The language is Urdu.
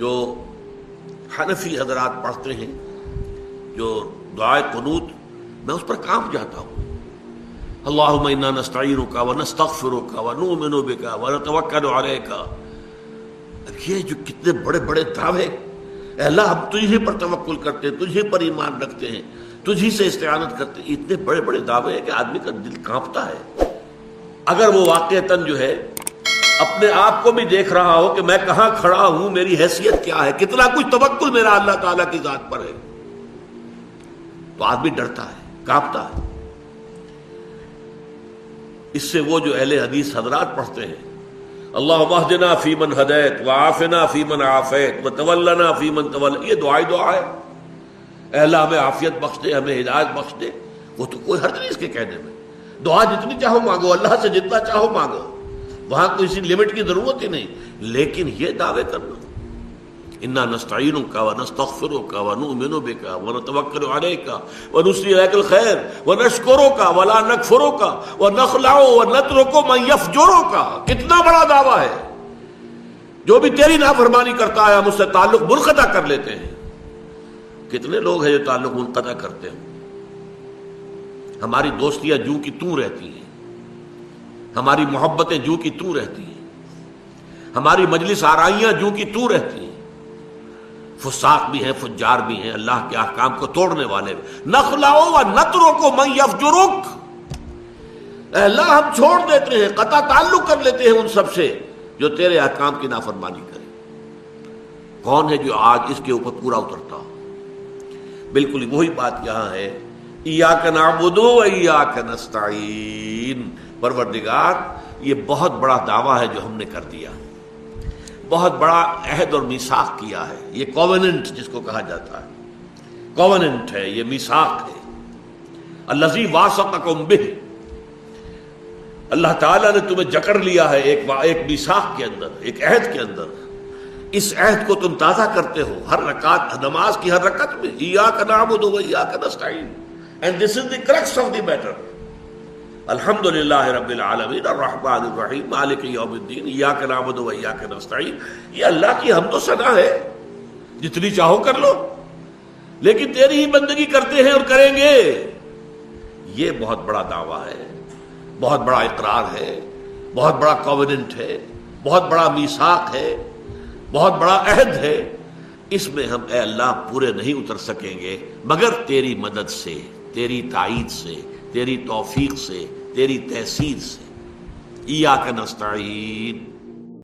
جو حنفی حضرات پڑھتے ہیں جو دعائے قنوت، میں اس پر کانپ جاتا ہوں. اللہم انا نستعینک ونستغفرک ونؤمن بک ونتوکل علیک. یہ جو کتنے بڑے بڑے دعوے، اے اللہ ہم تجھے پر توکل کرتے ہیں، تجھے پر ایمان رکھتے ہیں، تجھی سے استعانت کرتے ہیں. اتنے بڑے بڑے دعوے ہیں کہ آدمی کا دل کانپتا ہے. اگر وہ واقعتاً جو ہے اپنے آپ کو بھی دیکھ رہا ہو کہ میں کہاں کھڑا ہوں، میری حیثیت کیا ہے، کتنا کچھ توکل میرا اللہ تعالیٰ کی ذات پر ہے، تو آدمی ڈرتا ہے، کانپتا ہے. اس سے وہ جو اہل حدیث حضرات پڑھتے ہیں اللہم اہدنا فیمن ہدیت وعافنا فیمن عافیت وتولنا فیمن تولیت، یہ دعا ہے. اے اللہ ہمیں عافیت بخش دے، ہمیں ہدایت بخش دے. وہ تو کوئی حرج نہیں اس کے کہنے میں. دعا جتنی چاہو مانگو، اللہ سے جتنا چاہو مانگو، وہاں کوئی کسی لمٹ کی ضرورت ہی نہیں. لیکن یہ دعوے کرنا انا نستعینک ونستغفرک ونؤمن بک ونتوکل علیک ونثنی علیک الخیر ونشکرک ولا نکفرک ونخلع ونترک من یفجرک، کتنا بڑا دعویٰ ہے. جو بھی تیری نافرمانی کرتا ہے ہم اس سے تعلق منقطع کر لیتے ہیں. کتنے لوگ ہیں جو تعلق منقطع کرتے ہیں. ہماری دوستیاں جوں کی توں رہتی ہیں، ہماری محبتیں جوں کی توں رہتی ہیں، ہماری مجلس آرائیاں جوں کی توں رہتی ہیں. فساق بھی ہیں، فجار بھی ہیں، اللہ کے احکام کو توڑنے والے بھی. نخلع ونترک من یفجرک، اے اللہ ہم چھوڑ دیتے ہیں، قطع تعلق کر لیتے ہیں ان سب سے جو تیرے احکام کی نافرمانی کرے. کون ہے جو آج اس کے اوپر پورا اترتا ہو؟ بالکل وہی بات یہاں ہے، ایاک نعبد و ایاک نستعین. پروردگار یہ بہت بڑا دعویٰ ہے جو ہم نے کر دیا، بہت بڑا عہد اور میثاق کیا ہے. یہ کووننٹ جس کو کہا جاتا ہے، کووننٹ ہے، یہ میثاق ہے. الذی واثقکم بہ، اللہ تعالیٰ نے تمہیں جکڑ لیا ہے ایک میثاق کے اندر، ایک عہد کے اندر. اس عہد کو تم تازہ کرتے ہو ہر رکعت، نماز کی ہر رکعت میں. ایاک نعبد و ایاک نستعین، and this is the crux of the matter. الحمد للہ رب العالمین الرحمن الرحیم مالک یوم الدین ایاک نعبد و ایاک نستعین. یہ اللہ کی حمد و ثنا ہے، جتنی چاہو کر لو، لیکن تیری ہی بندگی کرتے ہیں اور کریں گے. یہ بہت بڑا دعویٰ ہے، بہت بڑا اقرار ہے، بہت بڑا کووننٹ ہے، بہت بڑا میثاق ہے، بہت بڑا عہد ہے. اس میں ہم اے اللہ پورے نہیں اتر سکیں گے مگر تیری مدد سے، تیری تائید سے، تیری توفیق سے، تیری تحصیل سے. ایاک نستعین.